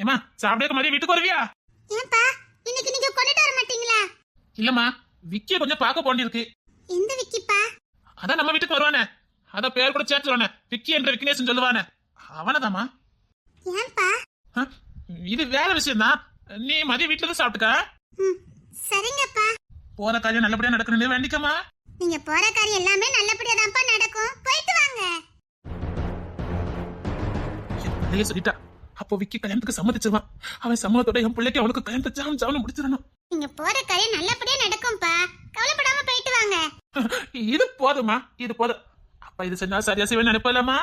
ஏமா சாப்பிடக்க மாதிரி வீட்டுக்கு வருவியா? ஏன்பா இன்னைக்கு நீங்க கொண்டுட்டு வர மாட்டீங்களா? இல்லம்மா, விக்கிய கொஞ்சம் பார்க்க போண்டிருக்கு. எந்த விக்கிப்பா? அதான் நம்ம வீட்டுக்கு வருவானே, அதான் பேர் கூட சேர்த்துவானே, விக்கி என்ற விக்னேஷன் சொல்லுவானே, அவனதாமா. ஏன்பா? இது வேற விஷயம் தான். நீ மதிய வீட்டுல தான் சாப்பிட்டுக்க. சரிங்கப்பா. போற காரியம் நல்லபடியா நடக்கணும்னு வேண்டிக்கமா. நீங்க போற காரியம் எல்லாமே நல்லபடியா தான்ப்பா நடக்கும். போயிட்டு வாங்க. என் சொல்லிட்டா, அப்போ விக்கி கல்யாணத்துக்கு சம்மதிச்சிருவான். அவன் சம்மதத்தோட என் பிள்ளைக்கு அவளுக்கு கல்யாணத்தை ஜாம் முடிச்சிடணும். நீங்க போற காரியம் நல்லபடியா நடக்கும்பா. கவலைப்படாம போயிட்டு வாங்க. இது போதுமா, இது போதும். அப்பா இது செஞ்சா சரியா செய்வேன் நினைப்பலாமா?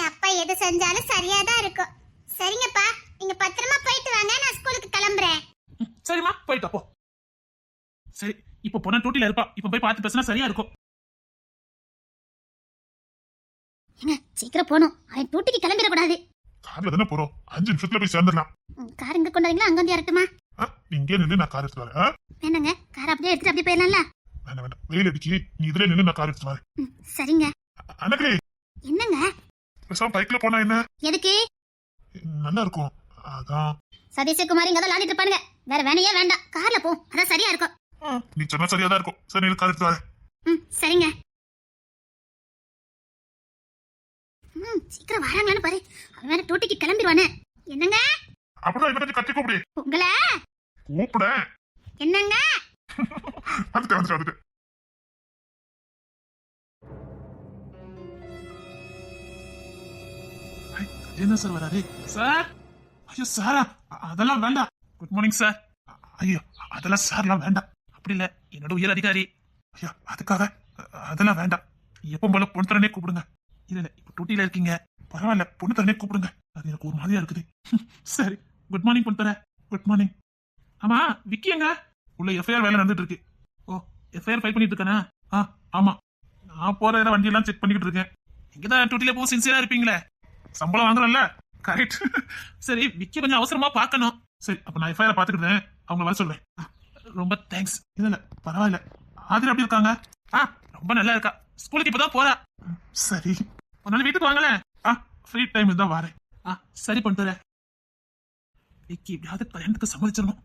அப்பா எது செஞ்சாலும் சரியா தான் இருக்கும். சரிங்கப்பா, நீங்க பத்திரமா போயிட்டு வாங்க. நான் ஸ்கூலுக்கு கிளம்புறேன். சரிம்மா, போயிட்டு போ. சரி, இப்ப பொண்ணு டூட்டில இருப்பா. இப்ப போய் பார்த்து பேசினா சரியா இருக்கும். சீக்கிரம் போணும். அவன் டூட்டிக்கு கிளம்பிடக்கூடாது. கார்ல தானே போறோம், 5 நிமிஷத்துல போய் சேர்ந்துடலாம். கார் இங்க கொண்டாதீங்களா? அங்க வந்து இறட்டுமா? இங்கே நின்று நான் கார் எடுத்து வரேன். வேணாங்க, கார் அப்படியே எடுத்துட்டு அப்படியே போயிடலாம்ல. வேண்டாம், வெயில் அடிச்சு, நீ இதுல நின்று நான் கார் எடுத்து வரேன். சரிங்க. அண்ணே, என்னங்க? பேசாம பைக்ல போனா என்ன? எதுக்கு? நல்லா இருக்கும், அதான். சதீஷ்குமார் இங்க தான் விளையாடிட்டு இருப்பானுங்க. வேற வேணையே வேண்டாம், கார்ல போ, அதான் சரியா இருக்கும். நீ சொன்னா சரியா தான் இருக்கும். சரி, நீ கார் எடுத்து வரேன். சரிங்க. சீக்கிரம் வராங்களான்னு பாரு. அவன் வேற டூட்டிக்கு கிளம்பிடுவானே. என்னங்க? அப்படிதான் இன்னும் கொஞ்சம் கத்தி கூப்பிடு. உங்களை கூப்பிட. என்னங்க? வந்துட்டு என்ன சார் வராது? சார், ஐயோ சாரா, அதெல்லாம் வேண்டாம். Good morning sir. ஐயோ அதெல்லாம் சார்லாம் வேண்டாம். அப்படி இல்ல, என்னோட உயர் அதிகாரி. ஐயா அதுக்காக அதெல்லாம் வேண்டாம். எப்போ போல பொண்ணு தரனே கூப்பிடுங்க. இல்ல இல்ல, இப்ப டூட்டில இருக்கீங்க, பரவாயில்ல, பொண்ணு தரனே கூப்பிடுங்க. அது எனக்கு ஒரு மாதிரியா இருக்குது. சரி, குட் மார்னிங் பொண்ணு தர. Good morning. ஆமா, விக்கி எங்க? உள்ள எஃப்ஐஆர் வேலை நடந்துட்டு இருக்கு. ஓ, எஃப்ஐஆர் ஃபைல் பண்ணிட்டு இருக்கானே? ஆமா, நான் போற வண்டி எல்லாம் செக் பண்ணிக்கிட்டு இருக்கேன். இங்கதான் டூட்டில போ சின்சியரா இருப்பீங்களே, சம்பளம் வாங்குறல்ல. கரெக்ட். சரி, விக்கி கொஞ்சம் அவசரமா பாக்கணும். சரி, அப்ப நான் எஃப்ஐஆர் பாத்துக்கிட்டேன், அவங்க வர சொல்றேன். ரொம்ப தேங்க்ஸ். இல்ல பரவாயில்ல. ஆதிரா எப்படி இருக்காங்க? ரொம்ப நல்லா இருக்கா. ஸ்கூலுக்கு இப்பதான் போறா. சரி, ஒரு நாள் வீட்டுக்கு வாங்கல. ஃப்ரீ டைம் தான் வரேன். சரி பண்ணிட்டு விக்கி எப்படியாவது கல்யாணத்துக்கு சம்மதிச்சிடணும்.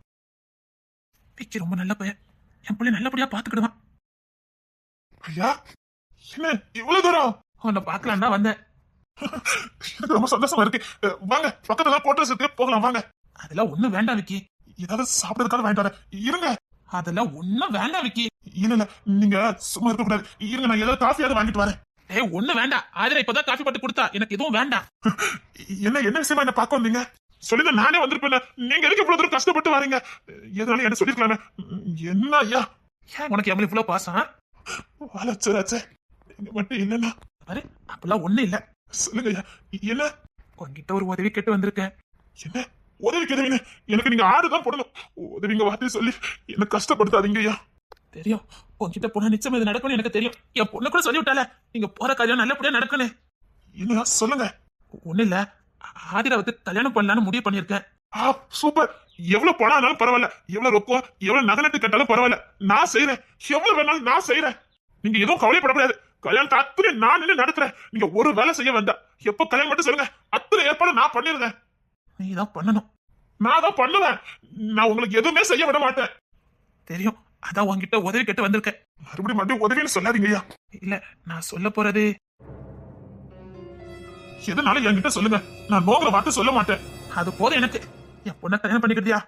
விக்கி ரொம்ப நல்ல பையன், என் பிள்ளை நல்லபடியா பாத்துக்கிடுவான். ஐயா, என்ன இவ்வளவு தூரம்? உன்னை பாக்கலாம் தான் வந்தேன். ரொம்ப சந்தோஷமா இருக்கு. வாங்க, பக்கத்துல கோட்டர்ஸ் இருக்கு, போகலாம் வாங்க. அதெல்லாம் ஒண்ணும் வேண்டாம் விக்கி. ஏதாவது சாப்பிடறதுக்காக வாங்கிட்டு வரேன், இருங்க. அதெல்லாம் ஒண்ணும் வேண்டாம் விக்கி. இல்ல இல்ல, நீங்க சும்மா இருக்க கூடாது, இருங்க, நான் ஏதாவது காஃபியாவது வாங்கிட்டு வரேன். ஒண்ணு வேண்டாம். ஆதிரா இப்பதான் காஃபி போட்டு கொடுத்தா, எனக்கு எதுவும் வேண்டாம். என்ன விஷயமா என்ன பார்க்க வந்தீங்க? சொல்லிதான் நானே வந்திருப்பேன். நீங்க எதுக்கு இவ்வளவு தூரம் கஷ்டப்பட்டு வரீங்க? எதனால என்ன சொல்லிருக்கலாமே. என்ன ஐயா, உனக்கு எவ்வளவு இவ்வளவு பாசம்? வளர்ச்சாச்சே, நீங்க மட்டும் இல்லைன்னா. பாரு, அப்பெல்லாம் ஒண்ணு இல்ல. சொல்லுங்க ஐயா, என்ன? உன்கிட்ட ஒரு உதவி கேட்டு வந்திருக்கேன். என்ன உதவி கேட்டவீங்க? எனக்கு நீங்க ஆடுதான் போடணும். உதவிங்க வார்த்தையை சொல்லி என்ன கஷ்டப்படுத்தாதீங்க ஐயா. தெரியும், உன்கிட்ட போனா நிச்சயம் இது நடக்கும்னு எனக்கு தெரியும். என் பொண்ணு கூட சொல்லி விட்டால, நீங்க போற காரியம் நல்லபடியா நடக்கணும். என்ன சொல்லுங்க? ஒண்ணு இல்ல, ஆதிராவுக்கு கல்யாணம் பண்ணலான்னு முடிவு பண்ணிருக்கேன். சூப்பர். எவ்வளவு பணம் ஆனாலும் பரவாயில்ல, எவ்வளவு ரொக்கம், எவ்வளவு நகை கேட்டாலும் பரவாயில்ல, நான் செய்யறேன். எவ்வளவு வேணாலும் நான் செய்யறேன். நீங்க எதுவும் கவலைப்படக்கூடாது. கல்யாணத்தை அத்தனை நான் நின்று நடத்துறேன். நீங்க ஒரு வேலை செய்ய வேண்டாம். எப்ப கல்யாணம் மட்டும் சொல்லுங்க, அத்தனை ஏற்பாடு நான் பண்ணிருந்தேன். நீ தான் பண்ணணும். நான் தான் பண்ணுவேன். நான் உங்களுக்கு எதுவுமே செய்ய விட மாட்டேன். தெரியும், அதான் உன்கிட்ட உதவி கேட்டு வந்திருக்கேன். மறுபடியும் உதவின்னு சொல்லாதீங்க ஐயா. இல்ல, நான் சொல்ல போறது எதனால என்கிட்ட சொல்லுங்க, நான் நோக்கிற வார்த்தை சொல்ல மாட்டேன். அது போதும் எனக்கு. என் பொண்ணை கல்யாணம் பண்ணிக்கிட்டியா?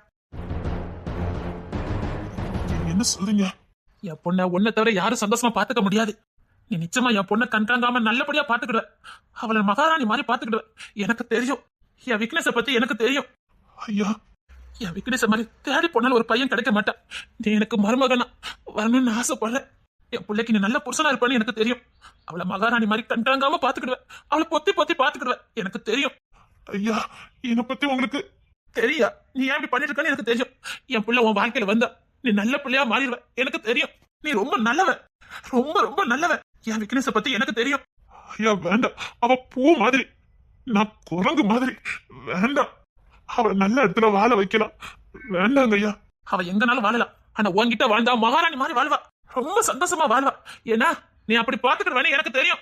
என்ன சொல்றீங்க? என் பொண்ணை ஒன்ன தவிர யாரும் சந்தோஷமா பாத்துக்க முடியாது. நீ நிச்சயமா என் பொண்ணை கண்காங்காம நல்லபடியா பாத்துக்கிடுவ. அவளை மகாராணி மாதிரி பாத்துக்கிடுவ. எனக்கு தெரியும். என் விக்னஸ பத்தி எனக்கு தெரியும். ஐயா, என் விக்னஸ மாதிரி தேடி போனாலும் ஒரு பையன் கிடைக்க மாட்டான். நீ எனக்கு மருமகனா வரணும்னு ஆசைப்படுறேன். என் பிள்ளைக்கு நீ நல்ல புருஷனா இருப்பான்னு எனக்கு தெரியும். அவளை மகாராணி மாதிரி கண்காங்காம பாத்துக்கிடுவ. அவளை பொத்தி பொத்தி பாத்துக்கிடுவ. எனக்கு தெரியும். ஐயா, என்னை பத்தி உங்களுக்கு தெரியா? நீ ஏன் இப்படி பண்ணிட்டு இருக்கன்னு எனக்கு தெரியும். என் பிள்ளை உன் வாழ்க்கையில வந்தா நீ நல்ல பிள்ளையா மாறிடுவ. எனக்கு தெரியும். நீ ரொம்ப நல்லவ, ரொம்ப ரொம்ப நல்லவ. என் விக்னஸ பத்தி எனக்கு தெரியும். ஐயா வேண்டாம், அவ பூ மாதிரி, நான் குரங்கு மாதிரி. வேண்டாம், அவ நல்ல இடத்துல வாழ வைக்கலாம். வேண்டாங்க ஐயா. அவ எங்கனாலும் வாழலாம். ஆனா உன்கிட்ட வாழ்ந்தா மகாராணி மாதிரி வாழ்வா. ரொம்ப சந்தோஷமா வாழ்வா. ஏன்னா நீ அப்படி பாத்துக்கிடுவேன்னு எனக்கு தெரியும்.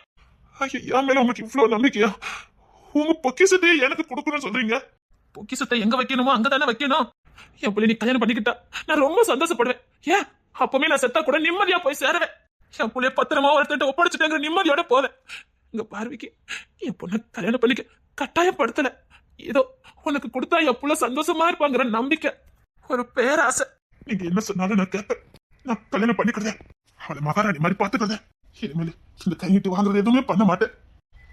ஐயா மேல உங்களுக்கு இவ்வளவு நம்பிக்கையா? உங்க பொக்கிஷத்தையே எனக்கு கொடுக்கணும்னு சொல்றீங்க? பொக்கிஷத்தை எங்க வைக்கணுமோ அங்கதானே வைக்கணும். என் பிள்ளை நீ கல்யாணம் பண்ணிக்கிட்டா நான் ரொம்ப சந்தோஷப்படுவேன். ஏன் அப்பவுமே நான் செத்தா கூட நிம்மதியா போய் சேருவேன். என் பிள்ளைய பத்திரமா ஒருத்தட்ட ஒப்படைச்சிட்டேங்கிற நிம்மதியோட போவேன். இங்க பார்வைக்கு என் பொண்ணை கல்யாணம் பண்ணிக்க கட்டாயப்படுத்தல. ஏதோ உனக்கு கொடுத்தா என் புள்ள சந்தோஷமா இருப்பாங்கிற நம்பிக்கை, ஒரு பேராசை. நீங்க என்ன சொன்னாலும் நான் கேட்பேன். நான் கல்யாணம் பண்ணிக்கிறதேன். அவளை மகாராணி மாதிரி பாத்துக்கிறதேன். இனிமேல் இந்த கையிட்டு வாங்குறது எதுவுமே பண்ண மாட்டேன்.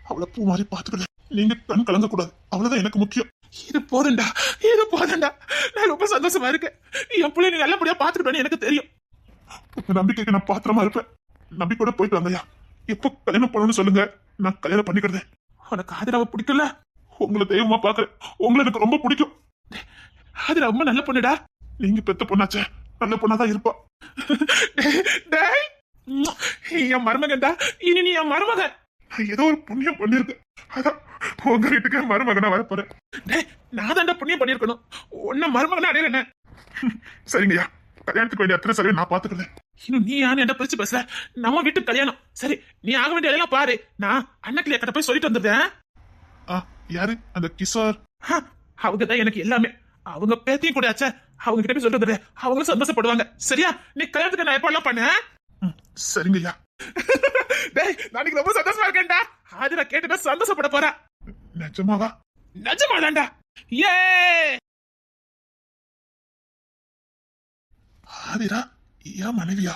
அவளை பூ மாதிரி பாத்துக்கிறேன். நீங்க கண் கலங்க கூடாது, அவ்வளவுதான் எனக்கு முக்கியம். இது போதுண்டா, இது போதுண்டா. நான் ரொம்ப சந்தோஷமா இருக்கேன். என் பிள்ளை நீ நல்லபடியா பாத்துக்கிட்டேன்னு எனக்கு தெரியும். உங்க நம்பிக்கைக்கு நான் பாத்திரமா இருப்பேன். நம்பிக்கையோட போயிட்டு வாங்கய்யா. எப்போ கல்யாணம் பண்ணணும்னு சொல்லுங்க, நான் கல்யாணம் பண்ணிக்கிறதேன். உனக்கு ஆதிராவை பிடிக்கல? உங்களை தெய்வமா பாக்குறேன். உங்களை எனக்கு ரொம்ப பிடிக்கும். ஆதிரா ரொம்ப நல்ல பொண்ணுடா. நீங்க பெத்த பொண்ணாச்சே, நல்ல பொண்ணாதான் இருப்பா. டேய், என் மருமகன்டா. இனி நீ என் மருமகன். ஏதோ ஒரு புண்ணியம் பண்ணிருக்கேன். அதான் உங்க வீட்டுக்கு மருமகனா வரப்போறேன். டேய், நான் தான்டா புண்ணியம் பண்ணிருக்கணும். உன்ன மருமகனா அடையல என்ன? சரிங்கய்யா, கல்யாணத்துக்கு வேண்டிய அத்தனை செலவு நான் பாத்துக்கிறேன். இன்னும் நீ யாரு என்ன பிரிச்சு பேசல? நம்ம வீட்டு கல்யாணம். சரி, நீ ஆக வேண்டிய எல்லாம் பாரு. நான் அண்ணக்கிளிய கிட்ட போய் சொல்லிட்டு வந்துடுறேன். யாரு அந்த கிஷோர்? அவங்க தான் எனக்கு எல்லாமே. அவங்க பேத்தியும் கூட ஆச்சே. அவங்க கிட்ட போய் சொல்லிட்டு வந்துடுறேன். அவங்களும் சந்தோஷப்படுவாங்க. சரியா? நீ கல்யாணத்துக்கு நான் எப்ப எல்லாம் பண்ண? சரிங்கய்யா. டேய், நான் ரொம்ப சந்தோஷமா இருக்கேன்டா. ஆதிரா கேட்டுட்டா சந்தோஷப்பட போறா. நிஜமாவா? நிஜமாதான்டா. ஏ ஆதிரா ஏன் மனைவியா?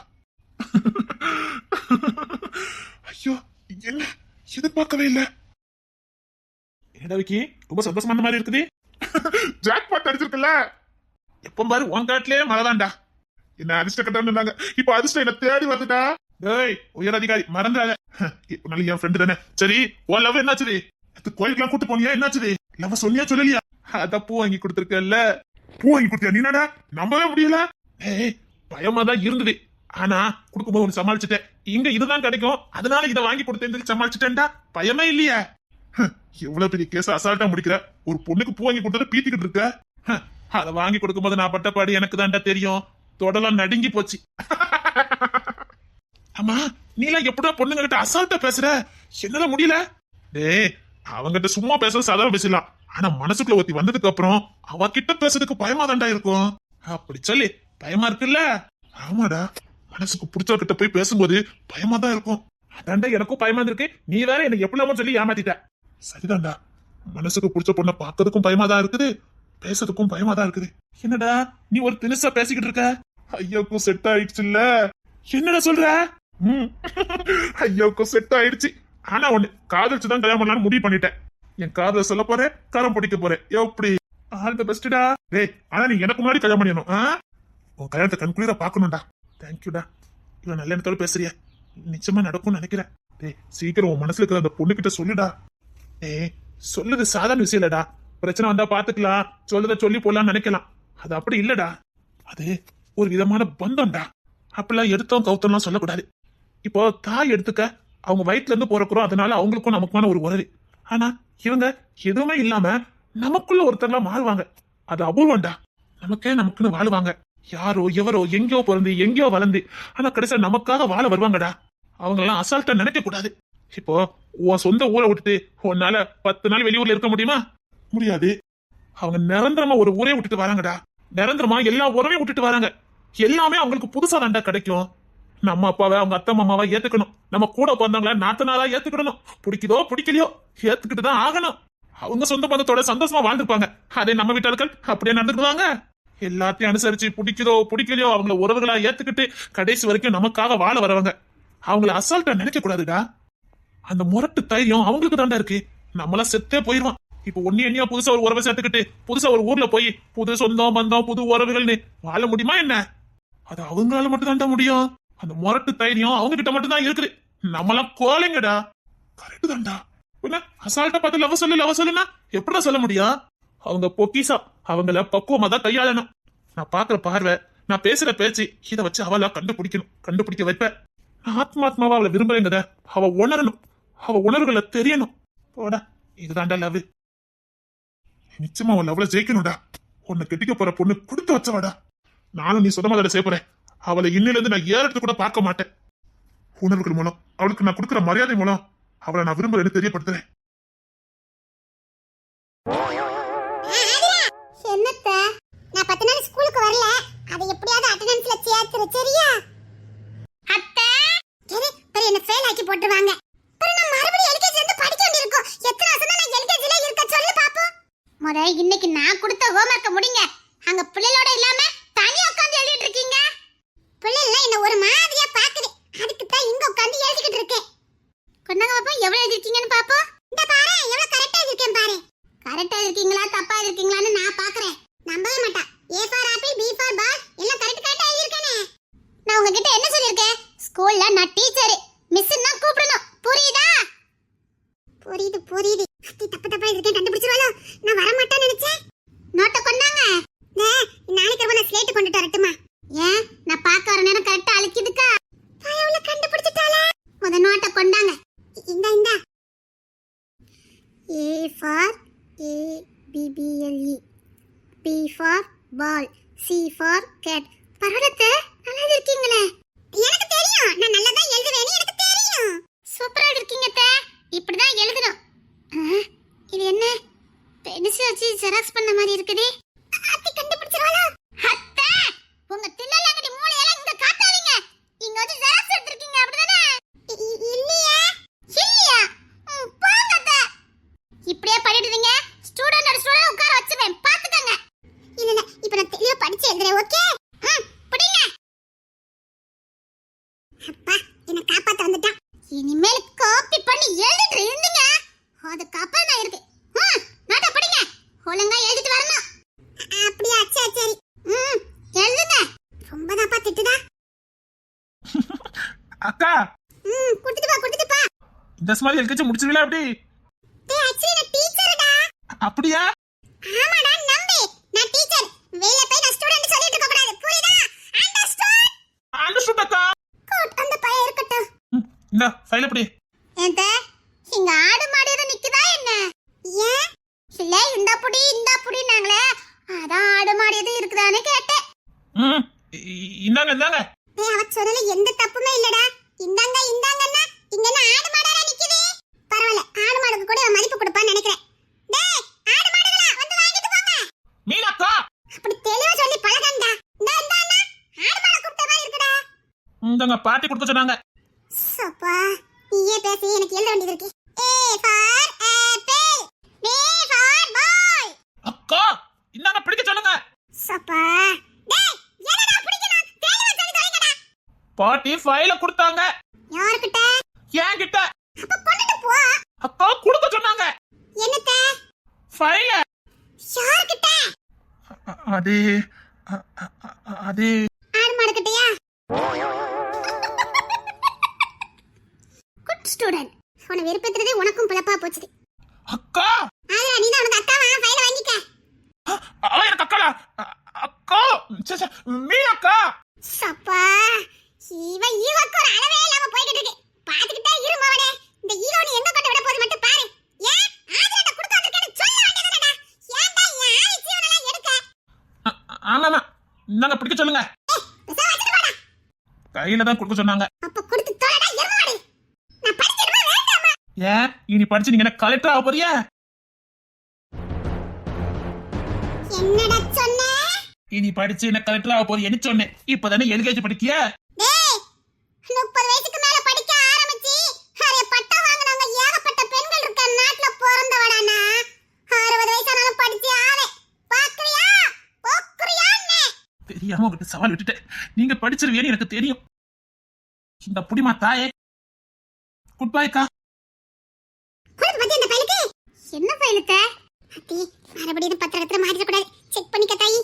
ஐயோ, என்ன எதிர்பார்க்கவே இல்ல. என்னடா விக்கி, ரொம்ப சந்தோஷமான மாதிரி இருக்குது. ஜாக் பாட் அடிச்சிருக்கல. எப்ப பாரு உன் காட்டிலே மழைதான்டா. என்ன அதிர்ஷ்ட கட்டாங்க. இப்ப அதிர்ஷ்டம் என்ன தேடி வந்துட்டா. டேய், உயர் அதிகாரி மறந்துடாத. நல்ல என் ஃப்ரெண்டு தானே. சரி, உன் லவ் என்னாச்சு? கோயிலுக்குலாம் கூட்டு போனியா? என்னாச்சு? லவ் சொன்னியா சொல்லலையா? அதான் பூ வாங்கி கொடுத்துருக்கல. பூ வாங்கி கொடுத்தியா? நீ என்னடா நம்பவே முடியல. ஏய், பயமா தான் இருந்தது. ஆனா குடுக்கும்போது ஒண்ணு சமாளிச்சுட்டேன். இங்க இதுதான் கிடைக்கும், அதனால இதை வாங்கி கொடுத்தேன் சமாளிச்சுட்டேன்டா. பயமே இல்லையா? எவ்வளவு பெரிய கேஸ் அசால்ட்டா முடிக்கிற. ஒரு பொண்ணுக்கு பூ வாங்கி கொடுத்தத பீத்திக்கிட்டு இருக்க. அதை வாங்கி கொடுக்கும்போது நான் பட்டப்பாடு எனக்கு தான்டா தெரியும். தொடலாம் நடுங்கி போச்சு. ஆமா, நீ எல்லாம் எப்படா பொண்ணுங்க கிட்ட அசால்ட்டா பேசுற? என்னால முடியல. டேய், அவங்கிட்ட சும்மா பேசுறது சாதாரண பேசலாம். ஆனா மனசுக்குள்ள ஒருத்தி வந்ததுக்கு அப்புறம் அவ கிட்ட பேசுறதுக்கு பயமா தான்டா இருக்கும். அப்படி சொல்லி பயமா இருக்குல்ல? ஆமாடா, மனசுக்கு பிடிச்சவர்கிட்ட போய் பேசும்போது பயமா தான் இருக்கும். அதான்டா எனக்கும் பயமா இருக்கு. நீ வேற எனக்கு எப்படிலாமோ சொல்லி ஏமாத்திட்ட. சரிதான்டா, மனசுக்கு பிடிச்ச பொண்ணை பார்க்கறதுக்கும் பயமா தான் இருக்குது, பேசுறதுக்கும் பயமா தான் இருக்குது. என்னடா நீ ஒரு தினுசா பேசிக்கிட்டு இருக்க? ஐயோக்கும் செட் ஆயிடுச்சு இல்ல? என்னடா சொல்ற? ஐயோக்கும் செட் ஆயிடுச்சு. ஆனா ஒண்ணு, காதலிச்சுதான் கல்யாணம் பண்ணலாம்னு முடிவு பண்ணிட்டேன். என் காதல சொல்ல போறேன், கரம் பிடிக்க போறேன். எப்படி? ஆல் தி பெஸ்ட்டா. டேய், ஆனா நீ எனக்கு முன்னாடி கல்யாணம் பண்ணிடணும். உன் கல்யாணத்தை கண்குளிர பாக்கணும்டா. தேங்க்யூடா. இவன் நல்ல எண்ணத்தோட பேசுறிய. நிச்சயமா நடக்கும்னு நினைக்கிறேன். டேய், சீக்கிரம் உன் மனசுல இருக்கிற அந்த பொண்ணு கிட்ட சொல்லுடா. ஏய், சொல்லுது சாதாரண விஷயம் இல்லடா. பிரச்சனை வந்தா பாத்துக்கலாம், சொல்லுத சொல்லி போடலாம்னு நினைக்கலாம். அது அப்படி இல்லடா. அது ஒரு விதமான பந்தம்டா. அப்படிலாம் எடுத்தோம் கவுத்தம்லாம் சொல்லக்கூடாது. இப்போ தாய் எடுத்துக்க, அவங்க வயிற்றுல இருந்து பிறக்கிறோம், அதனால அவங்களுக்கும் நமக்குமான ஒரு உறவு. ஆனா இவங்க எதுவுமே இல்லாம நமக்குள்ள ஒருத்தங்களா மாறுவாங்க. அது அபூர்வம்டா. நமக்குன்னு வாழுவாங்க. யாரோ எவரோ எங்கேயோ பிறந்து எங்கேயோ வளர்ந்து, ஆனா கடைசியா நமக்காக வாழ வருவாங்கடா. அவங்க எல்லாம் அசால்ட்டா நினைக்க கூடாது. இப்போ உன் சொந்த ஊரை விட்டுட்டு உன்னால 10 நாள் வெளியூர்ல இருக்க முடியுமா? முடியாது. அவங்க நிரந்தரமா ஒரு ஊரே விட்டுட்டு வராங்கடா. நிரந்தரமா எல்லா உறவையும் விட்டுட்டு வராங்க. எல்லாமே அவங்களுக்கு புதுசா தாண்டா கிடைக்கும். நம்ம அப்பாவை அவங்க அத்தை மாமாவை ஏத்துக்கணும். நம்ம கூட பிறந்தவங்கள நாத்தனாரா ஏத்துக்கிடணும். பிடிக்குதோ பிடிக்கலையோ ஏத்துக்கிட்டு தான் ஆகணும். அவங்க சொந்த பந்தத்தோட சந்தோஷமா வாழ்ந்துருப்பாங்க. அதே நம்ம வீட்டாளர்கள் அப்படியே நடந்துக்குவாங்க. எல்லாத்தையும் அனுசரிச்சு பிடிக்குதோ பிடிக்கலையோ அவங்கள உறவுகளா ஏத்துக்கிட்டு கடைசி வரைக்கும் நமக்காக வாழ வரவங்க. அவங்கள அசால்ட்டா நினைக்க கூடாதுடா. அந்த முரட்டு தைரியம் அவங்களுக்கு தாண்டா இருக்கு. நம்மளா செத்தே போயிருவான். இப்ப ஒன்னியா புதுசா ஒரு உறவை சேர்த்துக்கிட்டு புதுசா ஒரு ஊர்ல போய் புது சொந்தம் பந்தம் புது உறவுகள்னு வாழ முடியுமா என்ன? அது அவங்களால மட்டும் தாண்டா முடியும். அந்த முரட்டு தைரியம் அவங்க கிட்ட மட்டும் தான் இருக்குது. நம்மளாம் கோலைங்கடா. கரெக்ட் தான்டா. என்ன அசால்ட்டா பார்த்து லவ் சொல்லுனா எப்படா சொல்ல முடியும்? அவங்க பொக்கிசா, அவங்கள பக்குவமா தான் கையாளணும். நான் பாக்குற பார்வை, நான் பேசுற பேச்சு, இதை வச்சு அவளா கண்டுபிடிக்க வைப்பேன். நான் ஆத்மாத்மாவா அவளை விரும்புறேங்கத. அவ உணரணும், அவ உணர்வுகளை தெரியணும். போடா, இதுதான்டா லவ். நிச்சயமா அவன் லவ்ல ஜெயிக்கணும்டா. உன்னை கெட்டிக்க போற பொண்ணு கொடுத்து வச்சவாடா. நானும் நீ சொந்தமா அதை செய்ய போறேன். அவளை இன்னில இருந்து நான் ஏறெடுத்து கூட பார்க்க மாட்டேன். உணர்வுகள் மூலம், அவளுக்கு நான் கொடுக்குற மரியாதை மூலம் அவளை நான் விரும்புறேன்னு தெரியப்படுத்துறேன். வந்துரு சரியா? அத்தை சரி பெரிய என்ன ஃபெயில் ஆக்கி போட்டுருவாங்க. அப்புறம் நான் மறுபடியும் எல்கேஜி இருந்து படிக்க வேண்டியிருக்கும். எத்தனை வருஷம் நான் எல்கேஜில இருக்க சொல்லு பாப்போம். முறை இன்னைக்கு நான் கொடுத்த ஹோம்வொர்க்க முடிங்க. அங்க பிள்ளைகளோட இல்லாம தனியா உட்கார்ந்து எழுதிட்டு இருக்கீங்க. பிள்ளைலாம் என்ன ஒரு மாதிரியா பாக்குது. அதுக்கு தான் இங்க உட்கார்ந்து எழுதிக்கிட்டு இருக்கேன். கொண்டாங்க பாப்போம் எவ்வளவு எழுதிருக்கீங்கன்னு பாப்போம். இந்த பாரு எவ்வளவு கரெக்ட்டா எழுதிருக்கேன் பாரு. கரெக்ட்டா இருக்கீங்களா தப்பா இருக்கீங்களான்னு நான் பாக்குறேன். நம்பவே மாட்டா. A for apple, B for ball எல்லாம் கரெக்ட்டா எழுதிருக்கேனே. நான் உங்ககிட்ட என்ன சொல்லிருக்கேன்? ஸ்கூல்ல நான் டீச்சர். மிஸ்னா கூப்பிடணும். புரியுதா? புரியுது புரியுது. அத்தி தப்பா எழுதிருக்கேன் கண்டுபிடிச்சிருவாளோ? நான் வர மாட்டேன்னு நினைச்சேன். நோட்ட கொண்டாங்க. நாளைக்கு நான் ஸ்லேட் கொண்டுட்டு வரட்டுமா? ஏன் நான் பார்க்க வர நேரம் கரெக்ட்டா அழிக்குதுக்கா? பாயவுல கண்டுபிடிச்சிட்டாளே. முத நோட்ட கொண்டாங்க. இந்த A for A B B L E, B for ball, C for cat. பரவாயில்லை நல்லா இருக்கீங்களே. எனக்கு தெரியும் நான் நல்லா தான் எழுதுவேன்னு எனக்கு தெரியும். சூப்பரா இருக்கீங்க அத்தை. இப்படி தான் எழுதணும். இது என்ன பென்சில் வச்சு ஜெராக்ஸ் பண்ண மாதிரி இருக்குது. அத்தை கண்டுபிடிச்சிருவாளோ? அத்தை உங்க தில்லலங்கடி மூளையெல்லாம் இங்க காட்டாதீங்க. இங்க வந்து ஜெராக்ஸ் எடுத்துட்டீங்க அப்படிதானே? இல்லையா இல்லையா போங்க அத்தை. இப்படியே படிடுவீங்க. ஸ்டூடண்டோட ஸ்டூடண்ட் உட்கார வச்சுவேன் பாத்துக்கங்க. இல்ல இப்போ நான் தெளிவா படிச்சு எழுதுறேன். ஓகே புடிங்க. அப்பா என்ன காப்பாத்த வந்துட்டான். இனிமேல் காப்பி பண்ணி எழுதிட்டு இருந்தீங்க அதுக்கு அப்புறம் தான் இருக்கு. நாட்ட படிங்க. ஒழுங்கா எழுதிட்டு வரணும். அப்படியே சரி சரி எழுதுங்க. ரொம்ப தாப்பா திட்டுதா. அக்கா குடுத்துட்டு பா. இந்த ஸ்மால் எல்கேஜி முடிச்சிருவீங்களா அப்படி? டேய் ஆக்சுவலி நான் டீச்சர்டா. அப்படியா? ஆமாடா நம்பி. நான் டீச்சர். வெளிய போய் நான் ஸ்டூடண்ட் சொல்லிட்டு இருக்க கூடாது. புரியுதா? அண்டர்ஸ்டாண்ட்? அண்டர்ஸ்டுட் அக்கா. குட் அந்த பைய இருக்கட்டும். இந்த ஃபைல் எப்படி? ஏன்ட இங்க ஆடு மாடு எது நிக்குதா என்ன? ஏன் இல்ல இந்த புடி நாங்களே அதான் ஆடு மாடு எது இருக்குதானே கேட்டேன். இந்தாங்க. ஏய் அவ சொன்னல எந்த தப்புமே இல்லடா. இந்தாங்கன்னா இங்க என்ன ஆடு மாடா நிக்குது. பரவாயில்லை ஆடு மாடுக்கு கூட மதிப்பு கொடுப்பான்னு நினைக்கிறேன். டேய் ஆடு மாடுகளா வந்து வாங்கிட்டு போங்க. மீனாக்கா அப்படி தெளிவா சொல்லி பழகண்டா. இந்த ஆடு மாடு கூப்பிட்ட மாதிரி இருக்குடா. இந்தாங்க பாட்டி கொடுக்க சொன்னாங்க. சப்பா நீயே பேசி எனக்கு எழுத வேண்டியது இருக்கு. A for apple, B for ball. அக்கா இந்தாங்க பிடிக்க சொல்லுங்க. சப்பா டேய் என்னடா பிடிக்கணும் தெளிவா சொல்லி தொலைங்கடா. பாட்டி ஃபைல கொடுத்தாங்க. யார்கிட்ட? என்கிட்ட. அப்ப கொண்டுட்டு போ. அக்கா கொடுக்க சொன்னாங்க. என்னத்த? ஃபைல. யார்கிட்ட? அது ஆடு மாடுகிட்டயா? Good student. உன வெறுப்பேத்துறதே உனக்கும் பிளப்பா போச்சு. அக்கா ஆயா நீ தான் உனக்கு அக்காவா? ஃபைல வாங்கிக்க. அவ எனக்கு அக்காடா. அக்கா மீனாக்கா. சப்பா ஈவக்கு ஒரு அளவே இல்லாம போயிட்டு இருக்கு. பாத்துக்கிட்டே இரு மவனே. இந்த ஈகோ நீ எங்க கொண்டு விட போது மட்டும் பாரு. ஏன் ஆதிரட்ட குடுக்க வந்திருக்கேன்னு சொல்ல வேண்டியதுடா. ஏன்டா என் ஆளி ஜீவனெல்லாம் எடுக்க? ஆமாமா இந்தாங்க பிடிக்க சொல்லுங்க. பேசாம வச்சிட்டு போடா. கையில தான் கொடுக்க சொன்னாங்க. அப்ப கொடுத்து தொலைடா எருமாடு. நான் படிக்கணுமா வேண்டாமா? ஏன் இனி படிச்சு நீங்க என்ன கலெக்டர் ஆக போறியா? என்னடா சொன்ன? இனி படிச்சு என்ன கலெக்டர் ஆக போறியன்னு சொன்னேன். இப்பதானே எல்கேஜி படிக்கிய. டேய் 30 வயசுக்கு மேல படிக்க ஆரம்பிச்சி நிறைய பட்டம் வாங்குனவங்க ஏகப்பட்ட பெண்கள் இருக்க நாட்டுல பிறந்தவடா நான். 60 வயசானாலும் படிச்சு ஆவே. பாக்குறியா? போக்குறியான்னு. தெரியாம உங்ககிட்ட சவால் விட்டுட்டேன். நீங்க படிச்சிருவீன்னு எனக்கு தெரியும். இந்த புடிமா தாயே. குட் பை அக்கா. குடுத்து பத்தி இந்த ஃபைலுக்கு என்ன ஃபைலுக்கு? அத்தி மறுபடியும் பத்திரத்துல மாத்திர கூடாது. செக் பண்ணிக்க தாயி.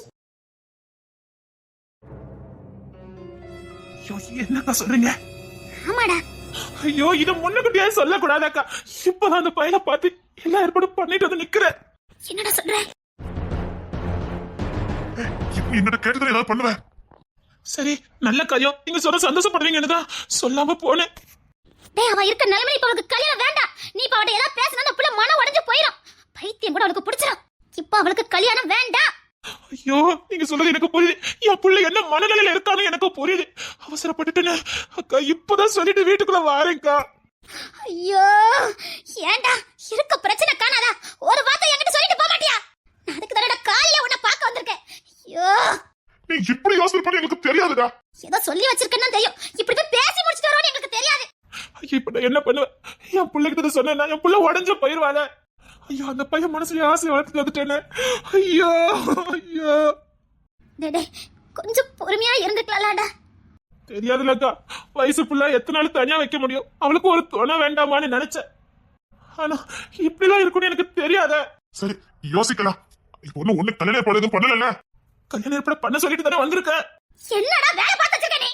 ஐயோ என்னக்கா சொல்றீங்க? ஆமாடா. ஐயோ இத முன்னக்கூட்டியே சொல்லக்கூடாது அக்கா. இப்பதான் அந்த பையனை பார்த்து எல்லா ஏற்பாடும் பண்ணிட்டு வந்து நிக்கிறேன். என்னடா சொல்ற? இப்போ என்னோட கேட்டதுல ஏதாவது பண்ணுவேன். சரி நல்ல காரியம். நீங்க சொல்ல சந்தோஷப்படுவீங்கன்னு தான் சொல்லாம போனேன். டேய் அவ இருக்க நிலைமையில இப்ப அவளுக்கு கல்யாணம் வேண்டாம். நீ இப்ப அவட்ட ஏதாவது பேசினா அந்த புள்ள மன உடைஞ்சு போயிடும். பைத்தியம் கூட அவளுக்கு பிடிச்சிரும். இப்ப அவளுக்கு கல்யாணம் வேண்டாம். ஐயோ நீங்க சொல்றது எனக்கு புரியுது. என் புள்ள என்ன மனநிலையில இருக்கான்னு எனக்கு புரியுது. அவசரப்பட்டுட்டேன்னு அக்கா இப்பதான் சொல்லிட்டு வீட்டுக்குள்ள வாரேன்க்கா. ஐயோ ஏண்டா இருக்க பிரச்சனை காணாதா? ஒரு வார்த்தை என்கிட்ட சொல்லிட்டு போக மாட்டியா? நான் அதுக்கு தானடா காலையில உன்னை பார்க்க வந்திருக்கேன். ஐயோ நீ இப்படி யோசனை பண்ணி எனக்கு தெரியாதுடா. ஏதோ சொல்லி வச்சிருக்கேன்னு தெரியும். இப்படி போய் பேசி முடிச்சிட்டு வரோன்னு எங்களுக்கு தெரியாது. ஐயோ இப்ப நான் என்ன பண்ணுவேன்? என் பிள்ளைகிட்ட சொன்னேன்னா என் பிள்ளை உடஞ்ச போயிருவாள. ஐயோ அந்த பையன் மனசுல ஆசை வளர்த்துட்டு வந்துட்டேனே. ஐயோ ஐயோ. டேய் கொஞ்சம் பொறுமையா இருந்துக்கலாம்டா. தெரியாதுலக்கா, வயசு பிள்ளை எத்தனை நாள் தனியா வைக்க முடியும்? அவளுக்கு ஒரு துணை வேண்டாமான்னு நினைச்சேன். ஆனா இப்படிலாம் இருக்கும்னு எனக்கு தெரியாத. சரி யோசிக்கலாம். இப்ப ஒண்ணு கல்யாணம் ஏற்பாடு எதுவும் பண்ணல. கல்யாணம் ஏற்பாடு பண்ண சொல்லிட்டு தானே வந்திருக்க. என்னடா வேலை பார்த்து வச்சிருக்க நீ?